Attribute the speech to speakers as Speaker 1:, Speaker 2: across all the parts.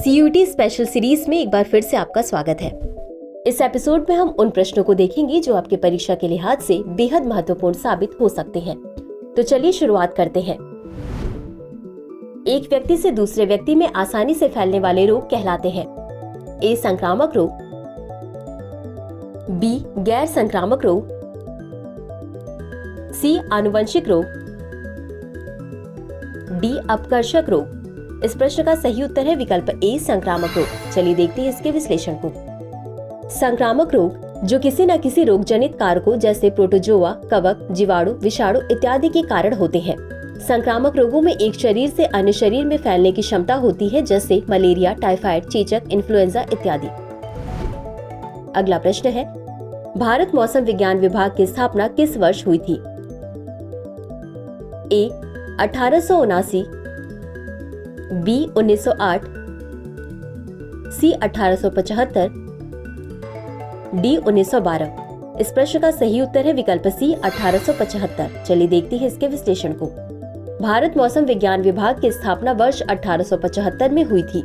Speaker 1: CUET special series में एक बार फिर से आपका स्वागत है। इस एपिसोड में हम उन प्रश्नों को देखेंगे जो आपके परीक्षा के लिहाज से बेहद महत्वपूर्ण साबित हो सकते हैं। तो चलिए शुरुआत करते हैं। एक व्यक्ति से दूसरे व्यक्ति में आसानी से फैलने वाले रोग कहलाते हैं। ए संक्रामक रोग, बी गैर संक्रामक रोग, सी आनुवंशिक रोग, डी अपकर्षक रोग। इस प्रश्न का सही उत्तर है विकल्प ए संक्रामक रोग। चलिए देखते हैं इसके विश्लेषण को। संक्रामक रोग जो किसी न किसी रोग जनित कारकों जैसे प्रोटोजोआ, कवक, जीवाणु, विषाणु इत्यादि के कारण होते हैं। संक्रामक रोगों में एक शरीर से अन्य शरीर में फैलने की क्षमता होती है, जैसे मलेरिया, टाइफाइड, चेचक, इन्फ्लुएंजा इत्यादि। अगला प्रश्न है, भारत मौसम विज्ञान विभाग की स्थापना किस वर्ष हुई थी? ए 1879, बी 1908, सी 1875, डी 1912। इस प्रश्न का सही उत्तर है विकल्प सी 1875। चलिए देखते हैं इसके विश्लेषण को। भारत मौसम विज्ञान विभाग की स्थापना वर्ष 1875 में हुई थी।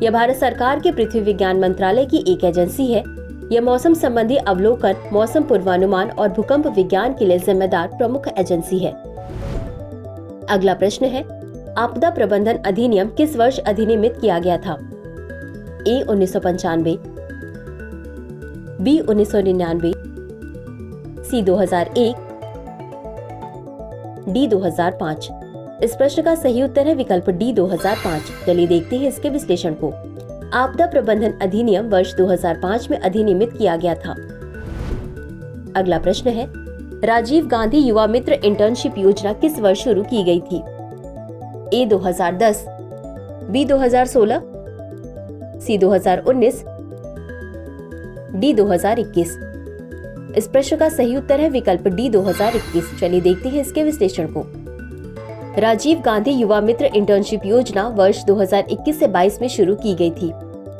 Speaker 1: यह भारत सरकार के पृथ्वी विज्ञान मंत्रालय की एक एजेंसी है। यह मौसम संबंधी अवलोकन, मौसम पूर्वानुमान और भूकंप विज्ञान के लिए जिम्मेदार प्रमुख एजेंसी है। अगला प्रश्न है, आपदा प्रबंधन अधिनियम किस वर्ष अधिनियमित किया गया था? ए 1995, बी 1999, सी 2001, डी 2005। इस प्रश्न का सही उत्तर है विकल्प डी 2005। चलिए देखते हैं इसके विश्लेषण को। आपदा प्रबंधन अधिनियम वर्ष 2005 में अधिनियमित किया गया था। अगला प्रश्न है, राजीव गांधी युवा मित्र इंटर्नशिप योजना किस वर्ष शुरू की गई थी? ए 2010, बी 2016, सी 2019, डी 2021। इस प्रश्न का सही उत्तर है विकल्प डी 2021। चलिए देखते हैं इसके विश्लेषण को। राजीव गांधी युवा मित्र इंटर्नशिप योजना वर्ष 2021 से 22 में शुरू की गई थी।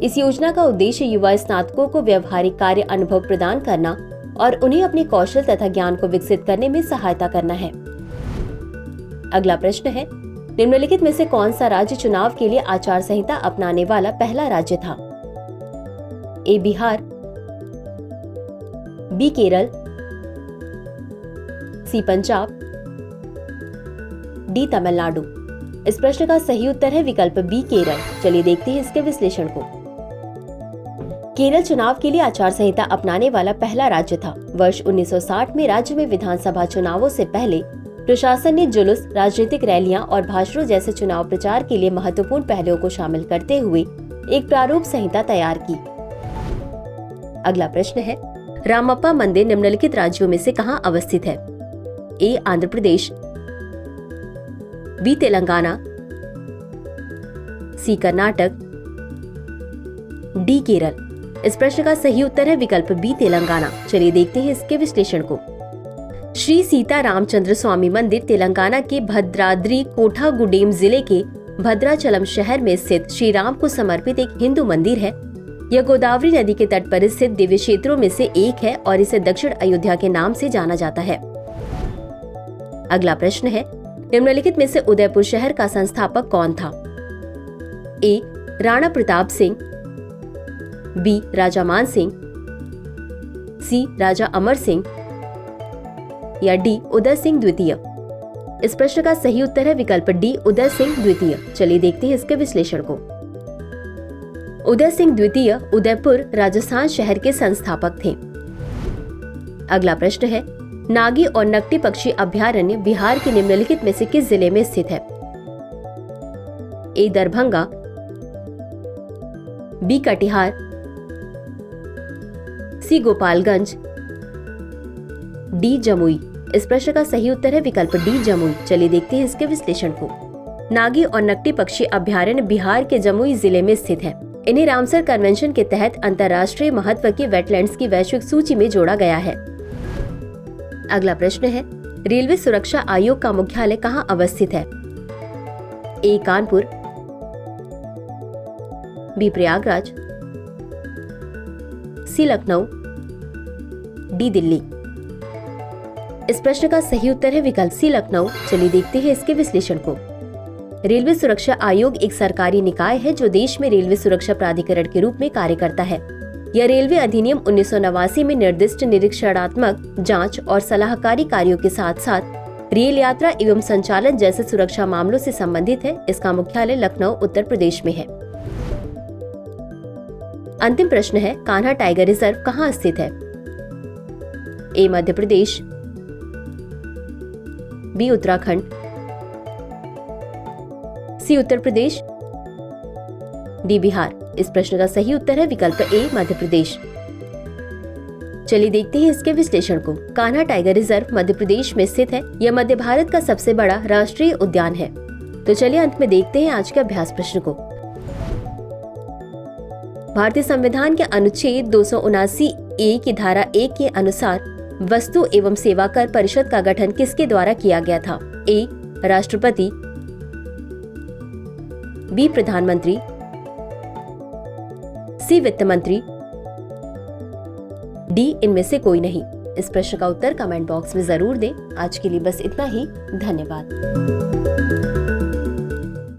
Speaker 1: इस योजना का उद्देश्य युवा स्नातकों को व्यवहारिक कार्य अनुभव प्रदान करना और उन्हें अपने कौशल तथा ज्ञान को विकसित करने में सहायता करना है। अगला प्रश्न है, निम्नलिखित में से कौन सा राज्य चुनाव के लिए आचार संहिता अपनाने वाला पहला राज्य था? ए बिहार, बी केरल, सी पंजाब, डी तमिलनाडु। इस प्रश्न का सही उत्तर है विकल्प बी केरल। चलिए देखते हैं इसके विश्लेषण को। केरल चुनाव के लिए आचार संहिता अपनाने वाला पहला राज्य था। वर्ष 1960 में राज्य में विधानसभा चुनावों से पहले प्रशासन ने जुलूस, राजनीतिक रैलियां और भाषणों जैसे चुनाव प्रचार के लिए महत्वपूर्ण पहलुओं को शामिल करते हुए एक प्रारूप संहिता तैयार की। अगला प्रश्न है, रामप्पा मंदिर निम्नलिखित राज्यों में से कहां अवस्थित है? ए आंध्र प्रदेश, बी तेलंगाना, सी कर्नाटक, डी केरल। इस प्रश्न का सही उत्तर है विकल्प बी तेलंगाना। चलिए देखते हैं इसके विश्लेषण को। श्री सीता रामचंद्र स्वामी मंदिर तेलंगाना के भद्राद्री कोठागुडेम जिले के भद्राचलम शहर में स्थित श्री राम को समर्पित एक हिंदू मंदिर है। यह गोदावरी नदी के तट पर स्थित दिव्य क्षेत्रों में से एक है और इसे दक्षिण अयोध्या के नाम से जाना जाता है। अगला प्रश्न है, निम्नलिखित में से उदयपुर शहर का संस्थापक कौन था? ए राणा प्रताप सिंह, बी राजा मान सिंह, सी राजा अमर सिंह या डी उदय सिंह द्वितीय। इस प्रश्न का सही उत्तर है विकल्प डी उदय सिंह द्वितीय। चलिए देखते हैं इसके विश्लेषण को। उदय सिंह द्वितीय उदयपुर राजस्थान शहर के संस्थापक थे। अगला प्रश्न है, नागी और नकटी पक्षी अभयारण्य बिहार के निम्नलिखित में से किस जिले में स्थित है? ए दरभंगा, बी कटिहार, सी गोपालगंज, डी जमुई। इस प्रश्न का सही उत्तर है विकल्प डी जमुई। चलिए देखते हैं इसके विश्लेषण को। नागी और नकटी पक्षी अभयारण्य बिहार के जमुई जिले में स्थित है। इन्हें रामसर कन्वेंशन के तहत अंतर्राष्ट्रीय महत्व की वेटलैंड्स की वैश्विक सूची में जोड़ा गया है। अगला प्रश्न है, रेलवे सुरक्षा आयोग का मुख्यालय कहां अवस्थित है? ए कानपुर, बी प्रयागराज, सी लखनऊ, डी दिल्ली। इस प्रश्न का सही उत्तर है विकल्प सी लखनऊ। चलिए देखते हैं इसके विश्लेषण को। रेलवे सुरक्षा आयोग एक सरकारी निकाय है जो देश में रेलवे सुरक्षा प्राधिकरण के रूप में कार्य करता है। यह रेलवे अधिनियम 1989 में निर्दिष्ट निरीक्षणात्मक जांच और सलाहकारी कार्यों के साथ साथ रेल यात्रा एवं संचालन जैसे सुरक्षा मामलों से संबंधित है। इसका मुख्यालय लखनऊ, उत्तर प्रदेश में है। अंतिम प्रश्न है, कान्हा टाइगर रिजर्व कहाँ स्थित है? ए मध्य प्रदेश, बी उत्तराखंड, सी उत्तर प्रदेश, डी बिहार। इस प्रश्न का सही उत्तर है विकल्प ए मध्य प्रदेश। चलिए देखते हैं इसके विश्लेषण को। कान्हा टाइगर रिजर्व मध्य प्रदेश में स्थित है। यह मध्य भारत का सबसे बड़ा राष्ट्रीय उद्यान है। तो चलिए अंत में देखते हैं आज के अभ्यास प्रश्न को। भारतीय संविधान के अनुच्छेद 279 ए की धारा 1 के अनुसार वस्तु एवं सेवा कर परिषद का गठन किसके द्वारा किया गया था? ए राष्ट्रपति, बी प्रधानमंत्री, सी वित्त मंत्री, डी इनमें से कोई नहीं। इस प्रश्न का उत्तर कमेंट बॉक्स में जरूर दें। आज के लिए बस इतना ही। धन्यवाद।